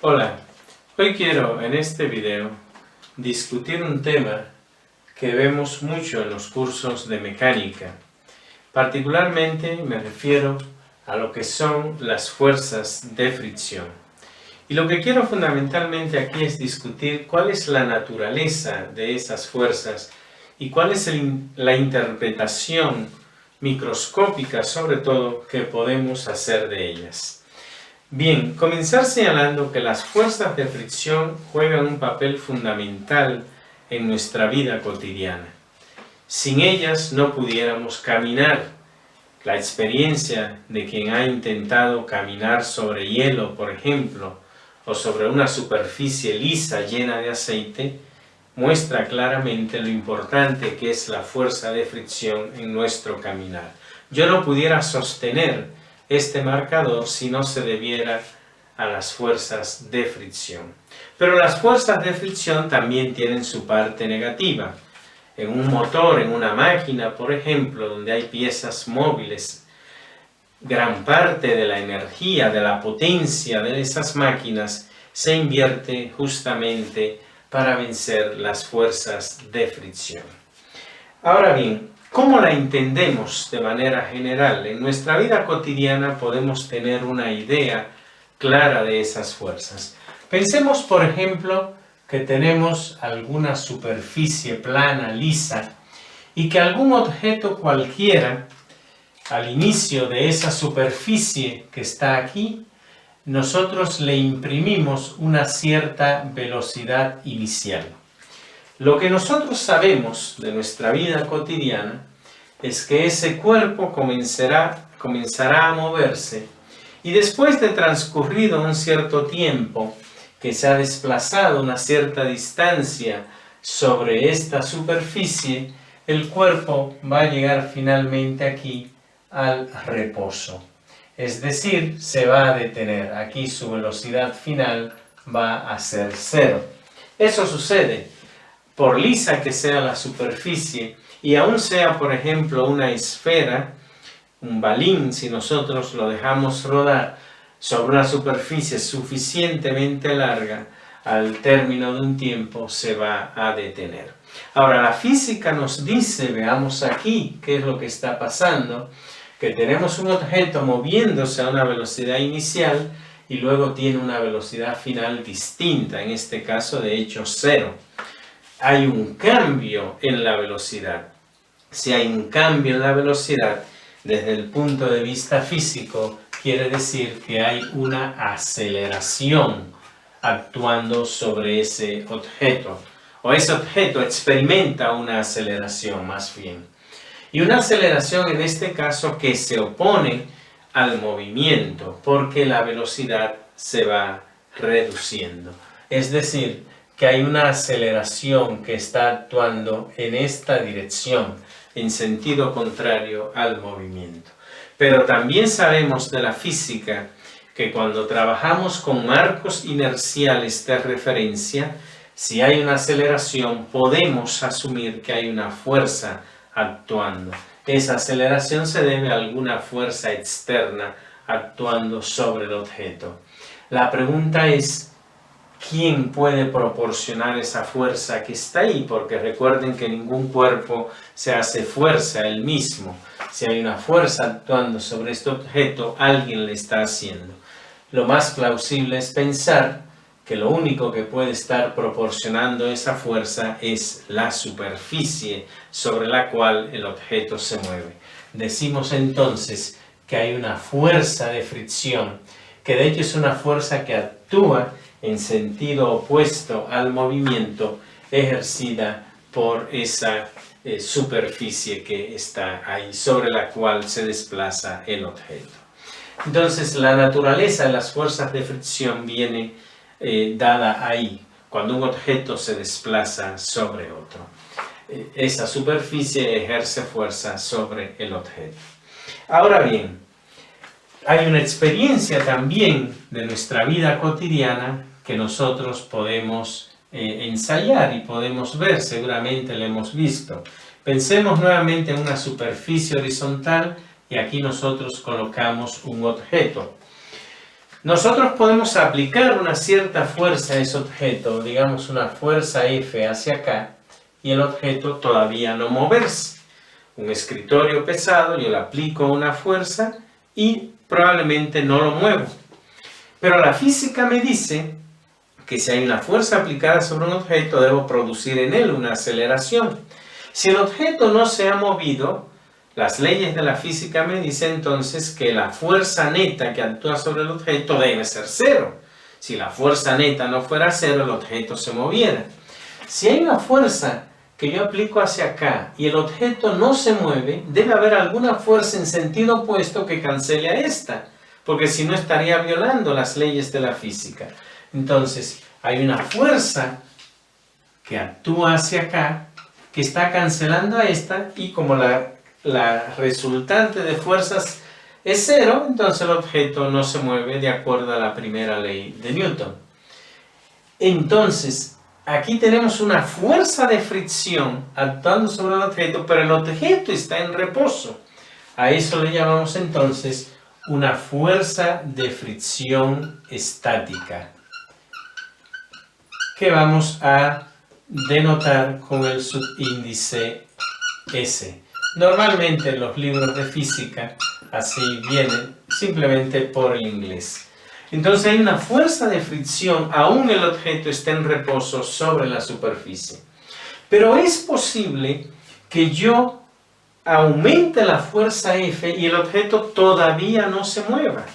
Hola, hoy quiero en este video discutir un tema que vemos mucho en los cursos de mecánica. Particularmente me refiero a lo que son las fuerzas de fricción. Y lo que quiero fundamentalmente aquí es discutir cuál es la naturaleza de esas fuerzas y cuál es la interpretación microscópica, sobre todo, que podemos hacer de ellas. Bien, comenzar señalando que las fuerzas de fricción juegan un papel fundamental en nuestra vida cotidiana. Sin ellas no pudiéramos caminar. La experiencia de quien ha intentado caminar sobre hielo, por ejemplo, o sobre una superficie lisa llena de aceite, muestra claramente lo importante que es la fuerza de fricción en nuestro caminar. Yo no pudiera sostener este marcador si no se debiera a las fuerzas de fricción. Pero las fuerzas de fricción también tienen su parte negativa. En un motor, en una máquina, por ejemplo, donde hay piezas móviles, gran parte de la energía, de la potencia de esas máquinas se invierte justamente para vencer las fuerzas de fricción. Ahora bien, ¿cómo la entendemos de manera general? En nuestra vida cotidiana podemos tener una idea clara de esas fuerzas. Pensemos, por ejemplo, que tenemos alguna superficie plana, lisa, y que algún objeto cualquiera, al inicio de esa superficie que está aquí, nosotros le imprimimos una cierta velocidad inicial. Lo que nosotros sabemos de nuestra vida cotidiana es que ese cuerpo comenzará a moverse y después de transcurrido un cierto tiempo que se ha desplazado una cierta distancia sobre esta superficie, el cuerpo va a llegar finalmente aquí al reposo. Es decir, se va a detener. Aquí su velocidad final va a ser 0. Eso sucede. Por lisa que sea la superficie, y aún sea, por ejemplo, una esfera, un balín, si nosotros lo dejamos rodar sobre una superficie suficientemente larga, al término de un tiempo se va a detener. Ahora, la física nos dice, veamos aquí qué es lo que está pasando, que tenemos un objeto moviéndose a una velocidad inicial y luego tiene una velocidad final distinta, en este caso de hecho 0. Hay un cambio en la velocidad. Si hay un cambio en la velocidad, desde el punto de vista físico, quiere decir que hay una aceleración actuando sobre ese objeto, o ese objeto experimenta una aceleración más bien. Y una aceleración en este caso que se opone al movimiento, porque la velocidad se va reduciendo. Es decir, que hay una aceleración que está actuando en esta dirección, en sentido contrario al movimiento. Pero también sabemos de la física que cuando trabajamos con marcos inerciales de referencia, si hay una aceleración, podemos asumir que hay una fuerza actuando. Esa aceleración se debe a alguna fuerza externa actuando sobre el objeto. La pregunta es, ¿quién puede proporcionar esa fuerza que está ahí? Porque recuerden que ningún cuerpo se hace fuerza él mismo. Si hay una fuerza actuando sobre este objeto, alguien le está haciendo. Lo más plausible es pensar que lo único que puede estar proporcionando esa fuerza es la superficie sobre la cual el objeto se mueve. Decimos entonces que hay una fuerza de fricción, que de hecho es una fuerza que actúa en sentido opuesto al movimiento ejercida por esa superficie que está ahí, sobre la cual se desplaza el objeto. Entonces, la naturaleza de las fuerzas de fricción viene dada ahí, cuando un objeto se desplaza sobre otro. Esa superficie ejerce fuerza sobre el objeto. Ahora bien, hay una experiencia también de nuestra vida cotidiana que nosotros podemos ensayar y podemos ver, seguramente lo hemos visto. Pensemos nuevamente en una superficie horizontal y aquí nosotros colocamos un objeto. Nosotros podemos aplicar una cierta fuerza a ese objeto, digamos una fuerza F hacia acá, y el objeto todavía no moverse. Un escritorio pesado, yo le aplico una fuerza y probablemente no lo muevo. Pero la física me dice que si hay una fuerza aplicada sobre un objeto, debo producir en él una aceleración. Si el objeto no se ha movido, las leyes de la física me dicen entonces que la fuerza neta que actúa sobre el objeto debe ser cero. Si la fuerza neta no fuera cero, el objeto se moviera. Si hay una fuerza que yo aplico hacia acá y el objeto no se mueve, debe haber alguna fuerza en sentido opuesto que cancele a esta, porque si no estaría violando las leyes de la física. Entonces, hay una fuerza que actúa hacia acá, que está cancelando a esta, y como la resultante de fuerzas es cero, entonces el objeto no se mueve de acuerdo a la primera ley de Newton. Entonces, aquí tenemos una fuerza de fricción actuando sobre el objeto, pero el objeto está en reposo. A eso le llamamos entonces una fuerza de fricción estática, que vamos a denotar con el subíndice S. Normalmente en los libros de física así vienen, simplemente por el inglés. Entonces hay una fuerza de fricción, aún el objeto esté en reposo sobre la superficie. Pero es posible que yo aumente la fuerza F y el objeto todavía no se mueva.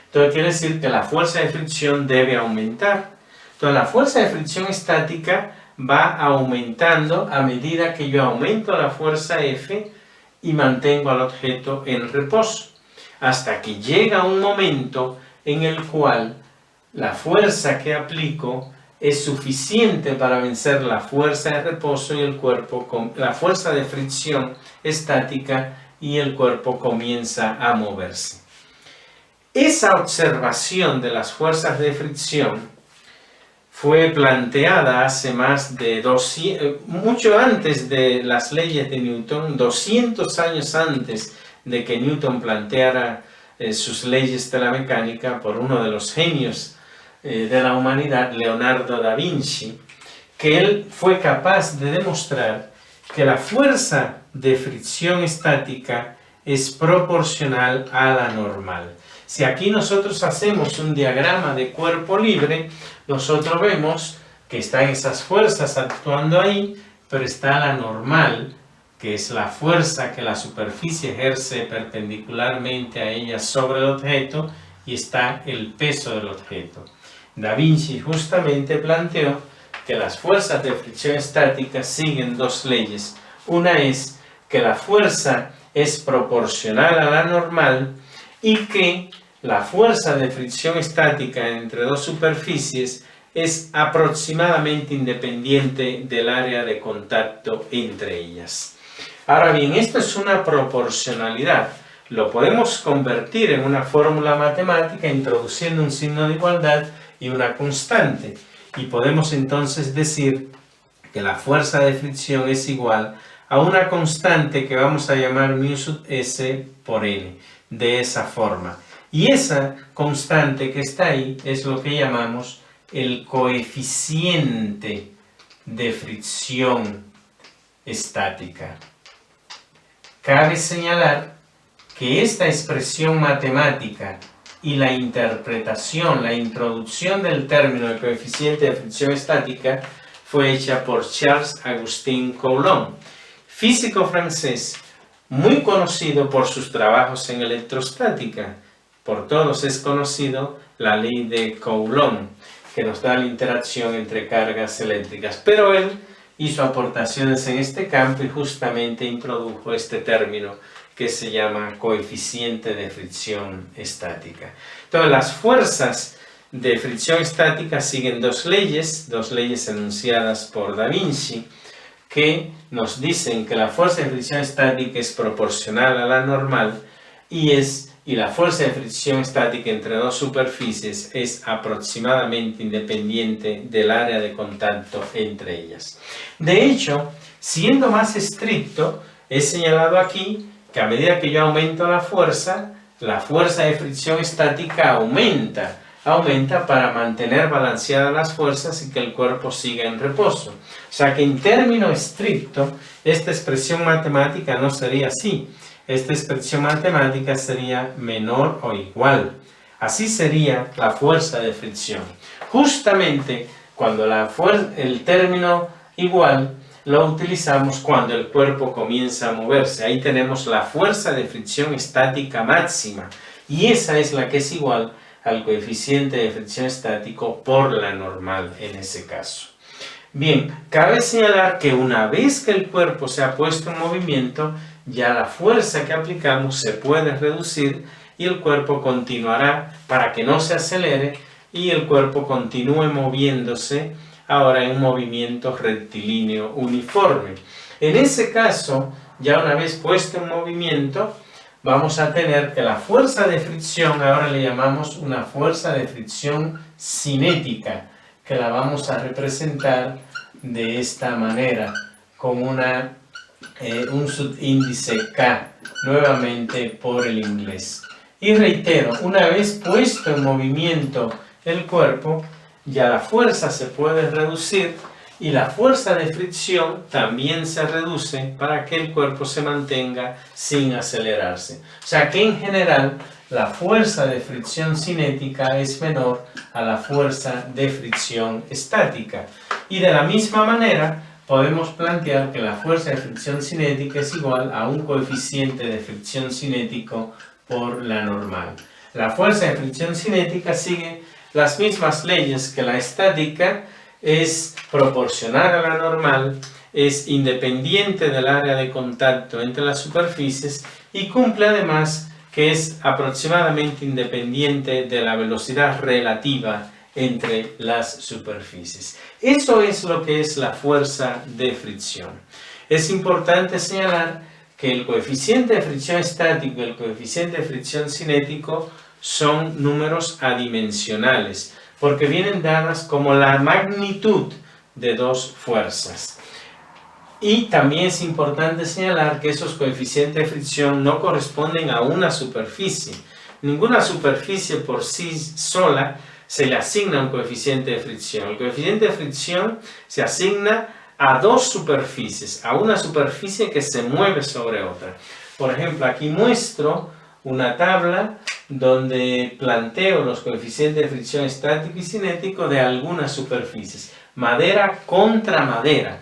Entonces quiere decir que la fuerza de fricción debe aumentar. Entonces la fuerza de fricción estática va aumentando a medida que yo aumento la fuerza F y mantengo al objeto en reposo, hasta que llega un momento en el cual la fuerza que aplico es suficiente para vencer la fuerza de reposo y el cuerpo, la fuerza de fricción estática, y el cuerpo comienza a moverse. Esa observación de las fuerzas de fricción fue planteada hace más de mucho antes de las leyes de Newton, 200 años antes de que Newton planteara sus leyes de la mecánica, por uno de los genios de la humanidad, Leonardo da Vinci, que él fue capaz de demostrar que la fuerza de fricción estática es proporcional a la normal. Si aquí nosotros hacemos un diagrama de cuerpo libre, nosotros vemos que están esas fuerzas actuando ahí, pero está la normal, que es la fuerza que la superficie ejerce perpendicularmente a ella sobre el objeto, y está el peso del objeto. Da Vinci justamente planteó que las fuerzas de fricción estática siguen dos leyes. Una es que la fuerza es proporcional a la normal y que la fuerza de fricción estática entre dos superficies es aproximadamente independiente del área de contacto entre ellas. Ahora bien, esto es una proporcionalidad. Lo podemos convertir en una fórmula matemática introduciendo un signo de igualdad y una constante. Y podemos entonces decir que la fuerza de fricción es igual a una constante que vamos a llamar μ sub s por n, de esa forma. Y esa constante que está ahí es lo que llamamos el coeficiente de fricción estática. Cabe señalar que esta expresión matemática y la interpretación, la introducción del término de coeficiente de fricción estática fue hecha por Charles-Augustin Coulomb, físico francés muy conocido por sus trabajos en electrostática. Por todos es conocido la ley de Coulomb, que nos da la interacción entre cargas eléctricas. Pero él hizo aportaciones en este campo y justamente introdujo este término que se llama coeficiente de fricción estática. Entonces, las fuerzas de fricción estática siguen dos leyes enunciadas por Da Vinci, que nos dicen que la fuerza de fricción estática es proporcional a la normal y la fuerza de fricción estática entre dos superficies es aproximadamente independiente del área de contacto entre ellas. De hecho, siendo más estricto, he señalado aquí que a medida que yo aumento la fuerza, la fuerza de fricción estática aumenta para mantener balanceadas las fuerzas y que el cuerpo siga en reposo. O sea que en término estricto, esta expresión matemática no sería así. Esta expresión matemática sería menor o igual. Así sería la fuerza de fricción. Justamente cuando el término igual lo utilizamos cuando el cuerpo comienza a moverse. Ahí tenemos la fuerza de fricción estática máxima. Y esa es la que es igual al coeficiente de fricción estático por la normal en ese caso. Bien, cabe señalar que una vez que el cuerpo se ha puesto en movimiento, ya la fuerza que aplicamos se puede reducir y el cuerpo continuará para que no se acelere y el cuerpo continúe moviéndose ahora en un movimiento rectilíneo uniforme. En ese caso, ya una vez puesto en movimiento, vamos a tener que la fuerza de fricción, ahora le llamamos una fuerza de fricción cinética, que la vamos a representar de esta manera, con un subíndice K, nuevamente por el inglés. Y reitero, una vez puesto en movimiento el cuerpo, ya la fuerza se puede reducir y la fuerza de fricción también se reduce para que el cuerpo se mantenga sin acelerarse. O sea que en general la fuerza de fricción cinética es menor a la fuerza de fricción estática. Y de la misma manera podemos plantear que la fuerza de fricción cinética es igual a un coeficiente de fricción cinético por la normal. La fuerza de fricción cinética sigue las mismas leyes que la estática, es proporcional a la normal, es independiente del área de contacto entre las superficies y cumple además que es aproximadamente independiente de la velocidad relativa entre las superficies. Eso es lo que es la fuerza de fricción. Es importante señalar que el coeficiente de fricción estático y el coeficiente de fricción cinético son números adimensionales, porque vienen dadas como la magnitud de dos fuerzas. Y también es importante señalar que esos coeficientes de fricción no corresponden a una superficie. Ninguna superficie por sí sola se le asigna un coeficiente de fricción. El coeficiente de fricción se asigna a dos superficies, a una superficie que se mueve sobre otra. Por ejemplo, aquí muestro una tabla donde planteo los coeficientes de fricción estático y cinético de algunas superficies. Madera contra madera.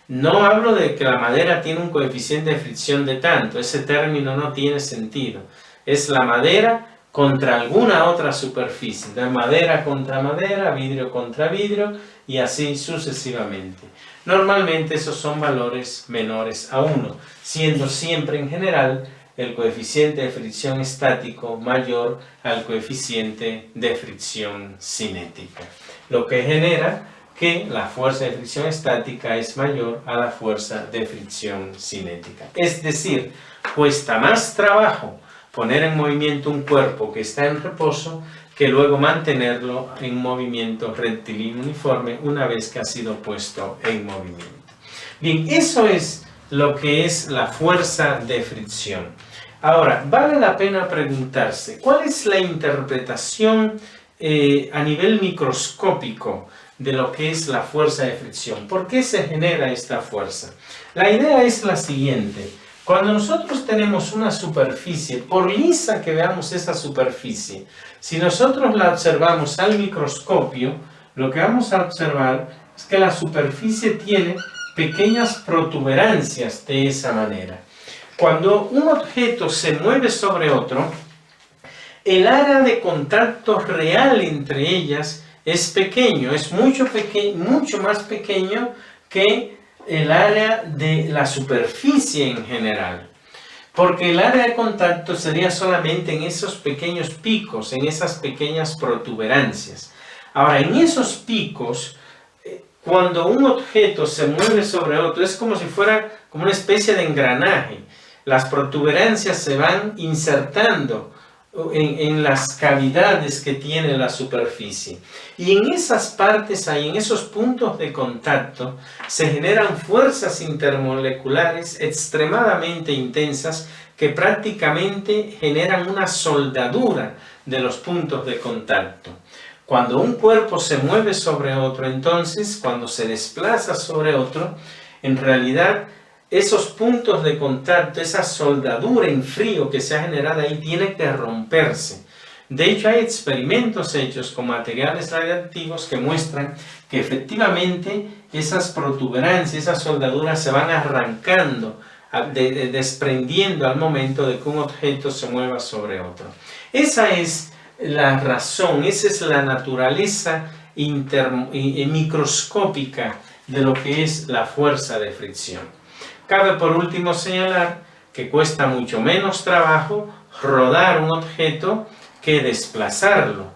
No hablo de que la madera tiene un coeficiente de fricción de tanto, ese término no tiene sentido. Es la madera contra alguna otra superficie. De madera contra madera, vidrio contra vidrio y así sucesivamente. Normalmente esos son valores menores a 1, siendo siempre en general el coeficiente de fricción estático mayor al coeficiente de fricción cinética, lo que genera que la fuerza de fricción estática es mayor a la fuerza de fricción cinética. Es decir, cuesta más trabajo poner en movimiento un cuerpo que está en reposo que luego mantenerlo en movimiento rectilíneo uniforme una vez que ha sido puesto en movimiento. Bien, eso es lo que es la fuerza de fricción. Ahora, vale la pena preguntarse, ¿cuál es la interpretación a nivel microscópico de lo que es la fuerza de fricción? ¿Por qué se genera esta fuerza? La idea es la siguiente. Cuando nosotros tenemos una superficie, por lisa que veamos esa superficie, si nosotros la observamos al microscopio, lo que vamos a observar es que la superficie tiene pequeñas protuberancias de esa manera. Cuando un objeto se mueve sobre otro, el área de contacto real entre ellas es pequeño, es mucho más pequeño que el área de la superficie en general. Porque el área de contacto sería solamente en esos pequeños picos, en esas pequeñas protuberancias. Ahora, en esos picos, cuando un objeto se mueve sobre otro, es como si fuera como una especie de engranaje. Las protuberancias se van insertando en las cavidades que tiene la superficie. Y en esas partes, ahí, en esos puntos de contacto, se generan fuerzas intermoleculares extremadamente intensas que prácticamente generan una soldadura de los puntos de contacto. Cuando un cuerpo se mueve sobre otro, entonces, cuando se desplaza sobre otro, en realidad esos puntos de contacto, esa soldadura en frío que se ha generado ahí, tiene que romperse. De hecho, hay experimentos hechos con materiales radiactivos que muestran que efectivamente esas protuberancias, esas soldaduras se van arrancando, desprendiendo al momento de que un objeto se mueva sobre otro. Esa es la razón, esa es la naturaleza microscópica de lo que es la fuerza de fricción. Cabe por último señalar que cuesta mucho menos trabajo rodar un objeto que desplazarlo.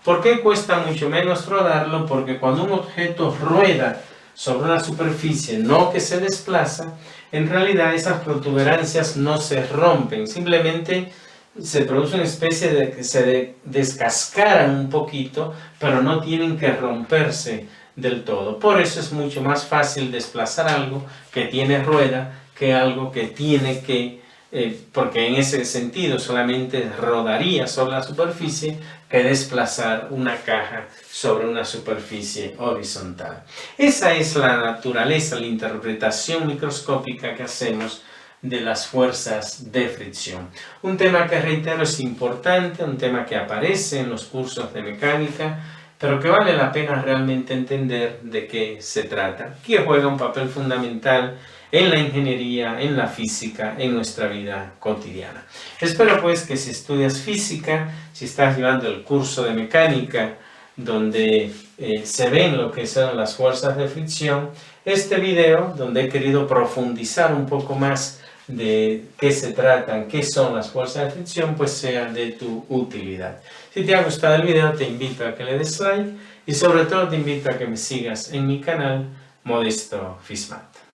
¿Por qué cuesta mucho menos rodarlo? Porque cuando un objeto rueda sobre una superficie, no que se desplaza, en realidad esas protuberancias no se rompen, simplemente se produce una especie de que se descascaran un poquito, pero no tienen que romperse del todo. Por eso es mucho más fácil desplazar algo que tiene rueda que algo que tiene que, porque en ese sentido solamente rodaría sobre la superficie que desplazar una caja sobre una superficie horizontal. Esa es la naturaleza, la interpretación microscópica que hacemos de las fuerzas de fricción. Un tema que reitero es importante, un tema que aparece en los cursos de mecánica, pero que vale la pena realmente entender de qué se trata, que juega un papel fundamental en la ingeniería, en la física, en nuestra vida cotidiana. Espero pues que si estudias física, si estás llevando el curso de mecánica, donde se ven lo que son las fuerzas de fricción, este video, donde he querido profundizar un poco más de qué se tratan, qué son las fuerzas de fricción, pues sea de tu utilidad. Si te ha gustado el video, te invito a que le des like y sobre todo te invito a que me sigas en mi canal Modesto Fismat.